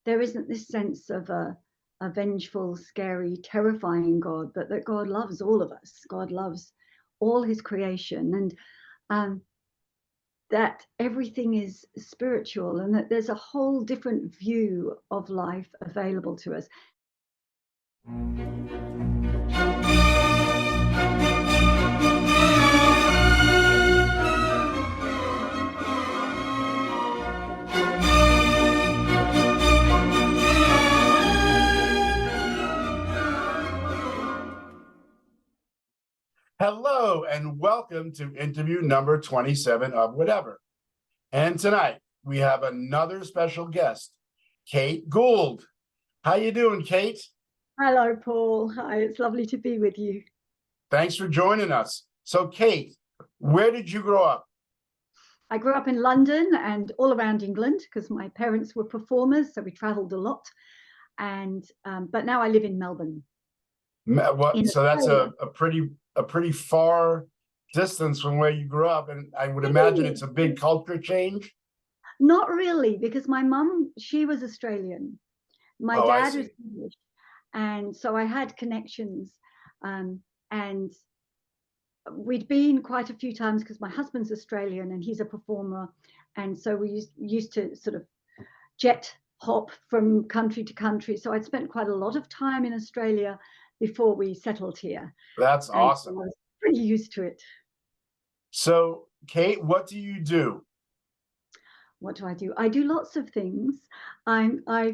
there isn't this sense of a vengeful, scary, terrifying God, but that God loves all of us. God loves all his creation, and that everything is spiritual, and that there's a whole different view of life available to us. Hello and welcome to interview number 27 of Whatever. And tonight we have another special guest, Kate Gould. How you doing, Kate? Hello, Paul. Hi, it's lovely to be with you. Thanks for joining us. So, Kate, where did you grow up? I grew up in London and all around England because my parents were performers, so we traveled a lot. And but now I live in Melbourne. So that's a pretty far distance from where you grew up, and I would imagine it's a big culture change. Not really, because my mum, she was Australian. My dad was English, and so I had connections. And we'd been quite a few times because my husband's Australian and he's a performer, and so we used to sort of jet hop from country to country. So I'd spent quite a lot of time in Australia before we settled here. That's awesome. I was pretty used to it. So, Kate, what do you do? What do? I do lots of things. I'm a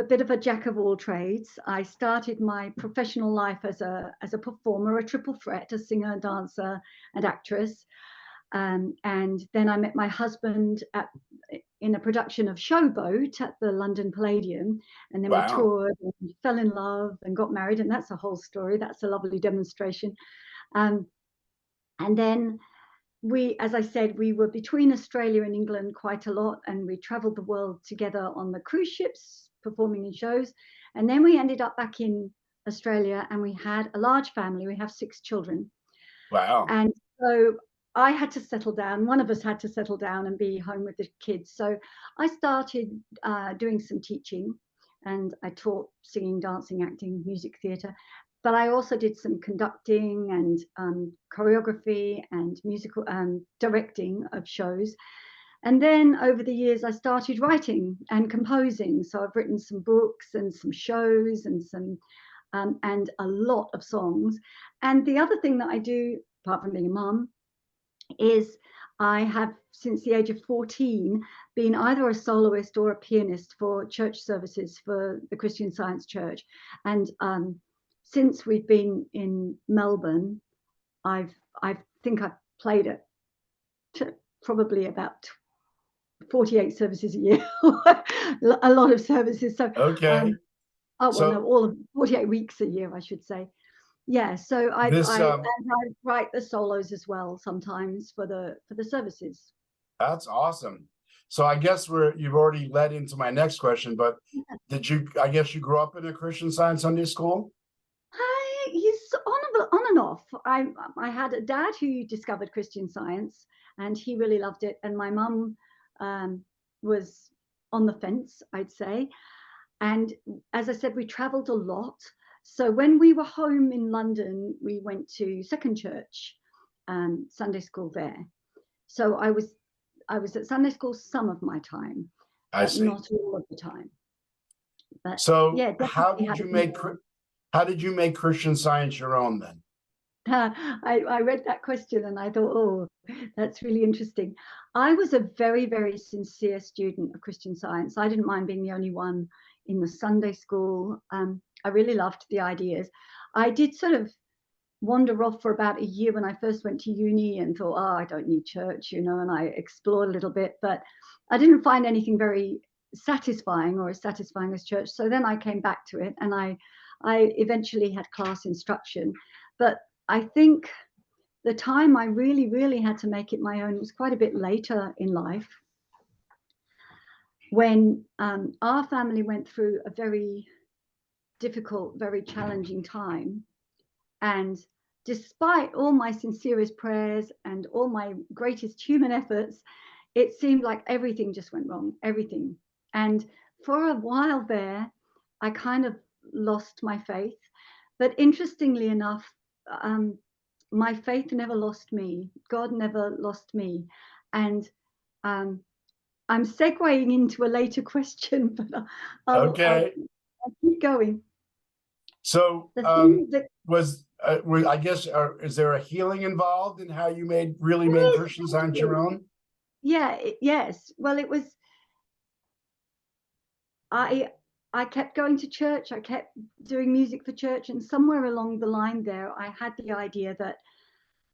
bit of a jack of all trades. I started my professional life as a performer, a triple threat, a singer, dancer, and actress. And then I met my husband in a production of Showboat at the London Palladium, and then we toured and fell in love and got married, and that's a whole story. That's a lovely demonstration. And then we, as I said, we were between Australia and England quite a lot, and we traveled the world together on the cruise ships, performing in shows. And then we ended up back in Australia, and we had a large family. We have 6 children. Wow. And so I had to settle down. One of us had to settle down and be home with the kids. So I started doing some teaching, and I taught singing, dancing, acting, music theatre. But I also did some conducting and choreography and musical directing of shows. And then over the years, I started writing and composing. So I've written some books and some shows and some and a lot of songs. And the other thing that I do, apart from being a mum, is I have, since the age of 14, been either a soloist or a pianist for church services for the Christian Science Church. And since we've been in Melbourne, I think I've played it probably about 48 services a year, a lot of services. So okay. All of 48 weeks a year, I should say. Yeah, so I write the solos as well sometimes for the services. That's awesome. So I guess you've already led into my next question, but I guess you grew up in a Christian Science Sunday school? He's on and off. I had a dad who discovered Christian Science, and he really loved it. And my mum was on the fence, I'd say. And as I said, we traveled a lot. So when we were home in London, we went to Second Church, Sunday school there. So I was at Sunday school some of my time, but not all of the time. But so yeah, how did you make Christian Science your own then? I read that question and I thought, oh, that's really interesting. I was a very, very sincere student of Christian Science. I didn't mind being the only one in the Sunday school. I really loved the ideas. I did sort of wander off for about a year when I first went to uni and thought, oh, I don't need church, and I explored a little bit, but I didn't find anything very satisfying or as satisfying as church. So then I came back to it, and I eventually had class instruction. But I think the time I really, really had to make it my own was quite a bit later in life, when our family went through a very difficult, very challenging time. And despite all my sincerest prayers and all my greatest human efforts, it seemed like everything just went wrong, everything. And for a while there, I kind of lost my faith. But interestingly enough, my faith never lost me. God never lost me. And um, I'm segueing into a later question, but Okay. I'll keep going. So, The thing that I guess, is there a healing involved in how you really made Christian Science your own? yeah, yes. Well, it was I I kept going to church. I kept doing music for church, and somewhere along the line there, I had the idea that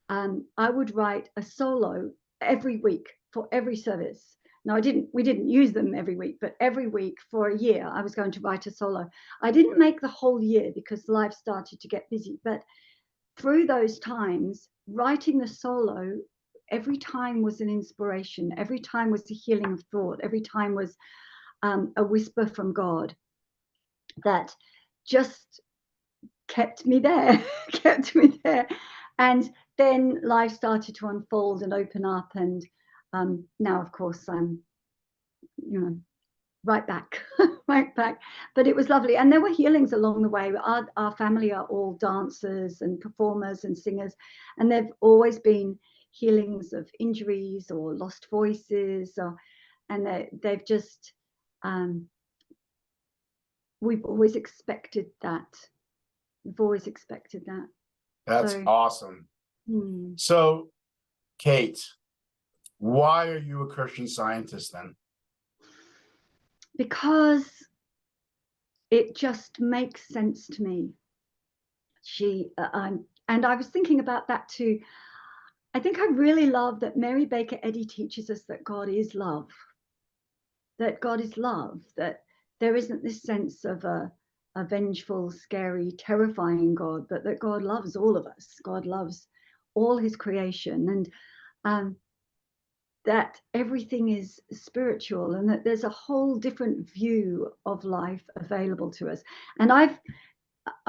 I would write a solo every week for every service. Now, we didn't use them every week, but every week for a year, I was going to write a solo. I didn't make the whole year because life started to get busy, but through those times, writing the solo every time was an inspiration. Every time was a healing of thought. Every time was a whisper from God that just kept me there, kept me there. And then life started to unfold and open up. And now, of course, I'm, right back, right back. But it was lovely. And there were healings along the way. Our family are all dancers and performers and singers. And there've always been healings of injuries or lost voices. And they've just, we've always expected that. We've always expected that. That's So, awesome. So, Kate, why are you a Christian Scientist then? Because it just makes sense to me. And I was thinking about that too. I think I really love that Mary Baker Eddy teaches us that God is love, that God is love, that there isn't this sense of a vengeful, scary, terrifying God, but that God loves all of us. God loves all his creation, and that everything is spiritual, and that there's a whole different view of life available to us. And I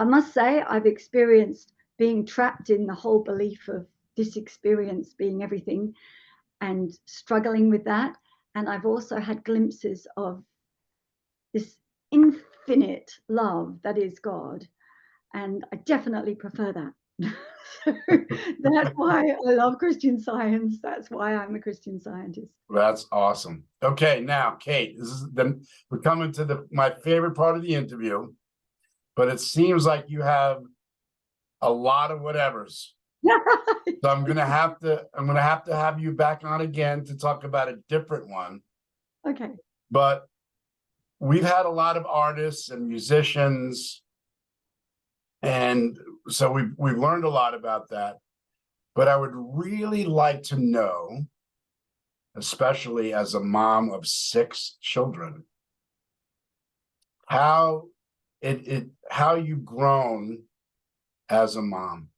must say, I've experienced being trapped in the whole belief of this experience being everything and struggling with that. And I've also had glimpses of this infinite love that is God. And I definitely prefer that. So that's why I love Christian Science. That's why I'm a Christian Scientist. That's awesome. Okay, now, Kate, we're coming to my favorite part of the interview, but it seems like you have a lot of whatevers. So I'm gonna have to have you back on again to talk about a different one. Okay. But we've had a lot of artists and musicians, and so we've learned a lot about that. But I would really like to know, especially as a mom of 6 children, how you've grown as a mom.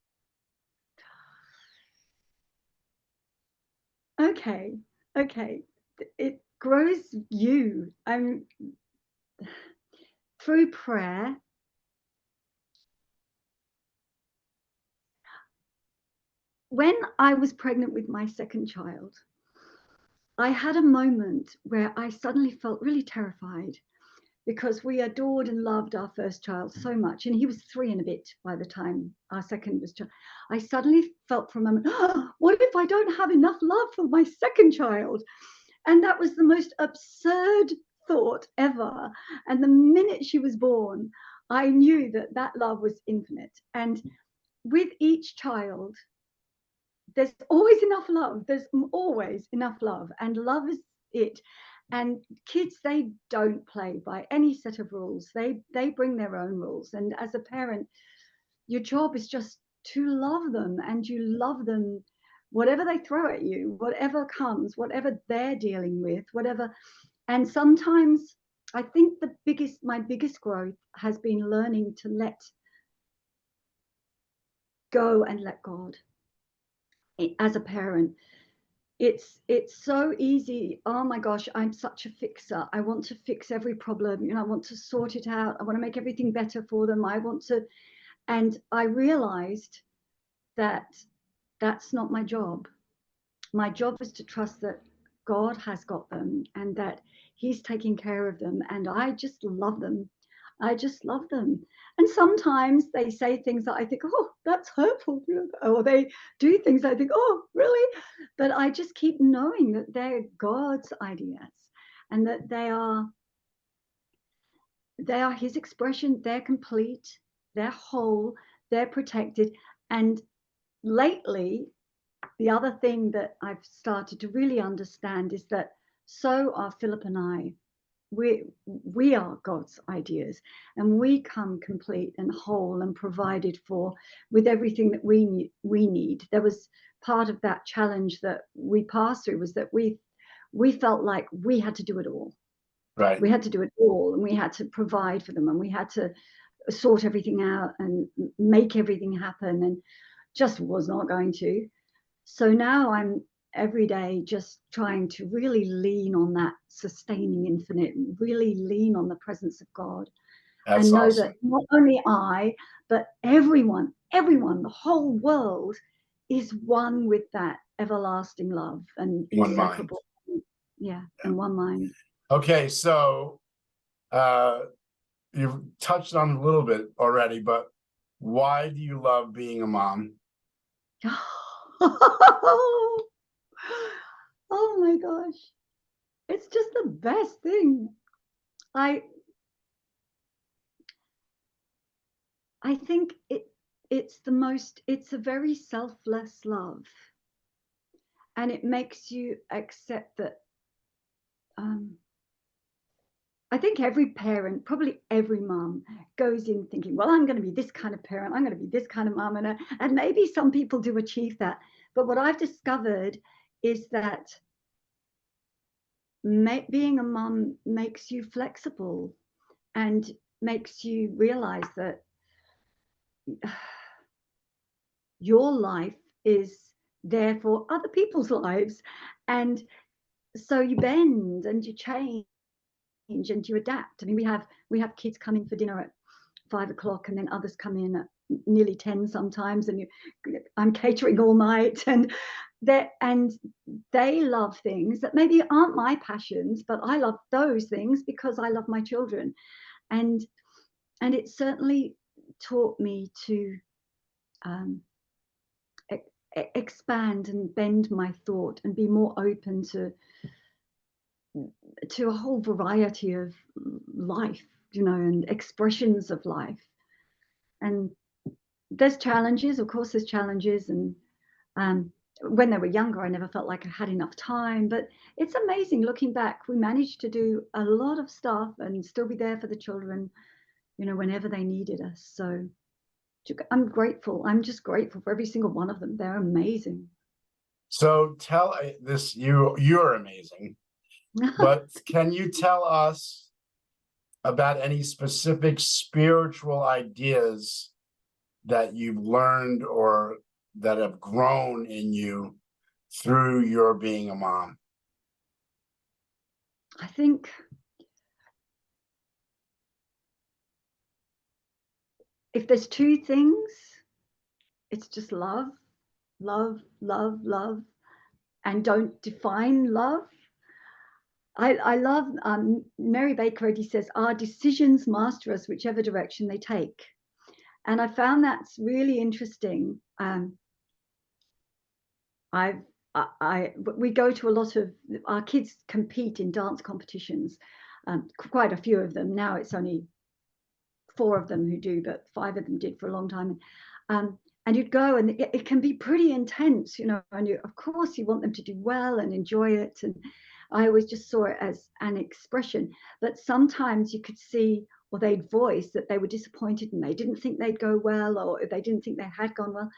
Okay. It grows you. Through prayer. When I was pregnant with my second child, I had a moment where I suddenly felt really terrified because we adored and loved our first child so much. And he was 3 and a bit by the time our second was. I suddenly felt for a moment, oh, what if I don't have enough love for my second child? And that was the most absurd thought ever. And the minute she was born, I knew that that love was infinite. And with each child, there's always enough love. There's always enough love, and love is it. And kids, they don't play by any set of rules. They bring their own rules. And as a parent, your job is just to love them, and you love them whatever they throw at you, whatever comes, whatever they're dealing with, whatever. And sometimes I think my biggest growth has been learning to let go and let God. As a parent, it's so easy. Oh my gosh, I'm such a fixer. I want to fix every problem. I want to sort it out. I want to make everything better for them. And I realized that that's not my job. My job is to trust that God has got them, and that he's taking care of them, and I just love them. I just love them. And sometimes they say things that I think, oh, that's hurtful, or they do things I think, oh, really? But I just keep knowing that they're God's ideas, and that they are his expression. They're complete, they're whole, they're protected. And lately, the other thing that I've started to really understand is that so are Philip and I. We are God's ideas, and we come complete and whole and provided for with everything that we need. There was part of that challenge that we passed through, was that we felt like we had to do it all. Right. We had to do it all, and we had to provide for them, and we had to sort everything out and make everything happen, and just was not going to. So now I'm every day just trying to really lean on that sustaining infinite, really lean on the presence of God. That's And know awesome. that not only I, but everyone, the whole world is one with that everlasting love and One mind. inseparable. Yeah, and one mind. Okay, so you've touched on it a little bit already, but why do you love being a mom? Oh my gosh. It's just the best thing. I think it's a very selfless love. And it makes you accept that I think every parent, probably every mom, goes in thinking, well, I'm going to be this kind of parent, I'm going to be this kind of mom, and maybe some people do achieve that. But what I've discovered is that being a mom makes you flexible and makes you realize that your life is there for other people's lives. And so you bend and you change and you adapt. I mean, we have kids coming for dinner at 5 o'clock, and then others come in at nearly 10 sometimes, and I'm catering all night, and they love things that maybe aren't my passions, but I love those things because I love my children. And it certainly taught me to expand and bend my thought and be more open to a whole variety of life, and expressions of life. And there's challenges, of course, there's challenges. And when they were younger, I never felt like I had enough time. But it's amazing looking back, we managed to do a lot of stuff and still be there for the children, whenever they needed us. So I'm grateful. I'm just grateful for every single one of them. They're amazing. So tell this, you're amazing, but can you tell us about any specific spiritual ideas that you've learned or that have grown in you through your being a mom? I think if there's two things, it's just love, love, love, love, and don't define love. I love Mary Baker Eddy says, our decisions master us whichever direction they take. And I found that's really interesting. We go to a lot of, our kids compete in dance competitions, quite a few of them. Now it's only 4 of them who do, but 5 of them did for a long time. And you'd go, and it can be pretty intense, and of course you want them to do well and enjoy it. And I always just saw it as an expression, but sometimes you could see, or they'd voice that they were disappointed and they didn't think they'd go well, or they didn't think they had gone well.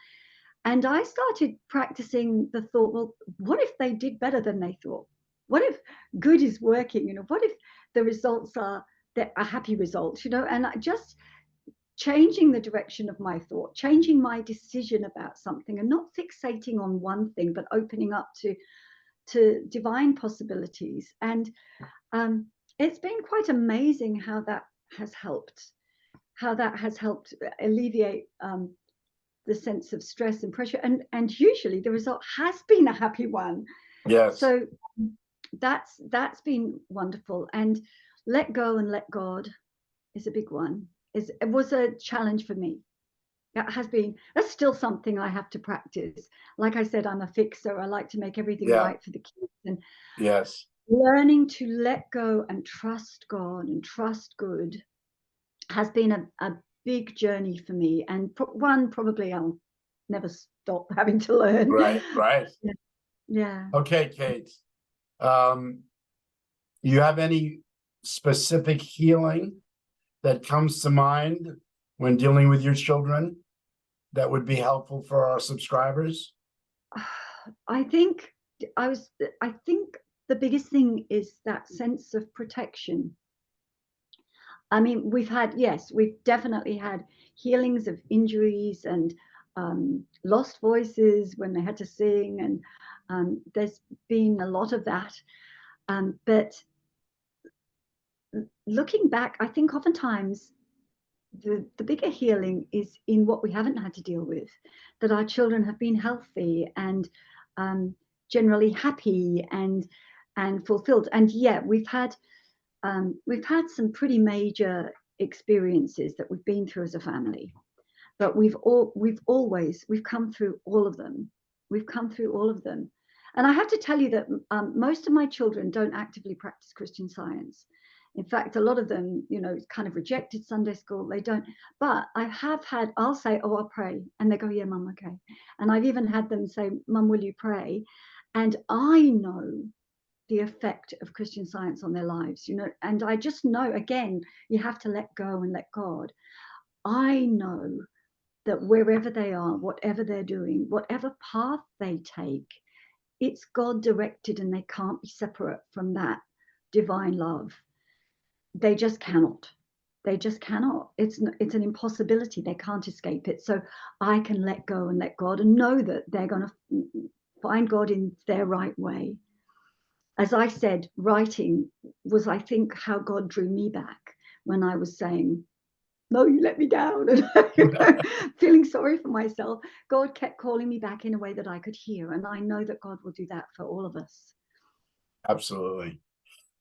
And I started practicing the thought, well, what if they did better than they thought? What if good is working? What if the results are a happy result? And I just changing the direction of my thought, changing my decision about something, and not fixating on one thing, but opening up to divine possibilities. And it's been quite amazing how that has helped alleviate the sense of stress and pressure, and usually the result has been a happy one. Yes. So that's been wonderful. And let go and let God is a big one. It was a challenge for me. That has been, that's still something I have to practice. Like I said, I'm a fixer. I like to make everything Yeah. right for the kids. And Yes. learning to let go and trust God and trust good has been a big journey for me. And one probably I'll never stop having to learn. Right, right. Yeah. Yeah. Okay, Kate. You have any specific healing that comes to mind when dealing with your children that would be helpful for our subscribers? I think I think the biggest thing is that sense of protection. I mean, we've definitely had healings of injuries and lost voices when they had to sing, and there's been a lot of that. But looking back, I think oftentimes the bigger healing is in what we haven't had to deal with, that our children have been healthy and generally happy and fulfilled. And yeah, we've had some pretty major experiences that we've been through as a family, but we've come through all of them. We've come through all of them. And I have to tell you that most of my children don't actively practice Christian Science. In fact, a lot of them, kind of rejected Sunday school. They don't. But I have had, I'll say, oh, I'll pray. And they go, yeah, Mum, okay. And I've even had them say, Mum, will you pray? And I know the effect of Christian Science on their lives, and I just know, again, you have to let go and let God. I know that wherever they are, whatever they're doing, whatever path they take, it's God directed, and they can't be separate from that divine love. They just cannot. They just cannot. It's an impossibility. They can't escape it. So I can let go and let God, and know that they're going to find God in their right way. As I said, writing was, I think, how God drew me back when I was saying, no, you let me down, and feeling sorry for myself. God kept calling me back in a way that I could hear, and I know that God will do that for all of us. Absolutely.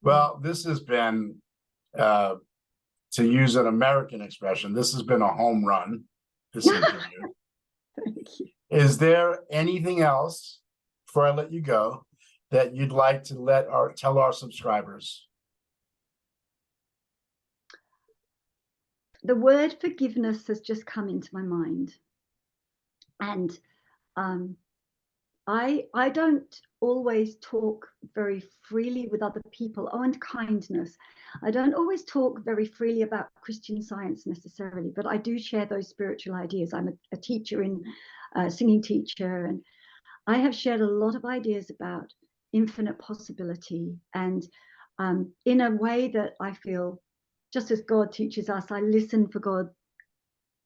Well, this has been, to use an American expression, this has been a home run, this interview. Thank you. Is there anything else, before I let you go, that you'd like to tell our subscribers? The word forgiveness has just come into my mind, and I don't always talk very freely with other people. Oh, and kindness. I don't always talk very freely about Christian Science necessarily, but I do share those spiritual ideas. I'm a teacher, singing teacher, and I have shared a lot of ideas about infinite possibility, and in a way that I feel, just as God teaches us, I listen for God's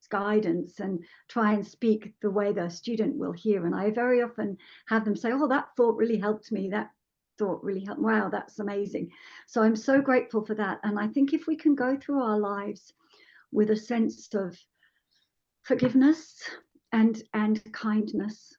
guidance and try and speak the way the student will hear. And I very often have them say, oh, that thought really helped me. That thought really helped. Wow, that's amazing. So I'm so grateful for that. And I think if we can go through our lives with a sense of forgiveness and kindness,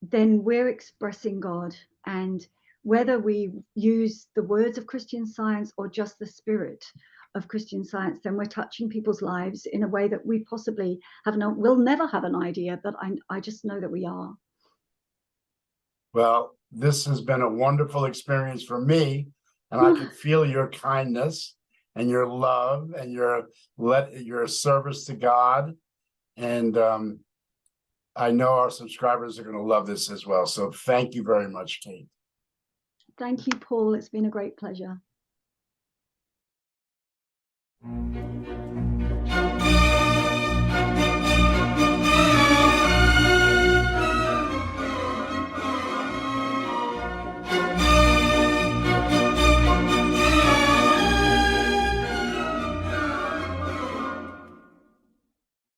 then we're expressing God. And whether we use the words of Christian Science or just the spirit of Christian Science, then we're touching people's lives in a way that we possibly we'll never have an idea, but I just know that we are. Well, this has been a wonderful experience for me, and I can feel your kindness and your love and your service to God. And I know our subscribers are going to love this as well. So thank you very much, Kate. Thank you, Paul. It's been a great pleasure.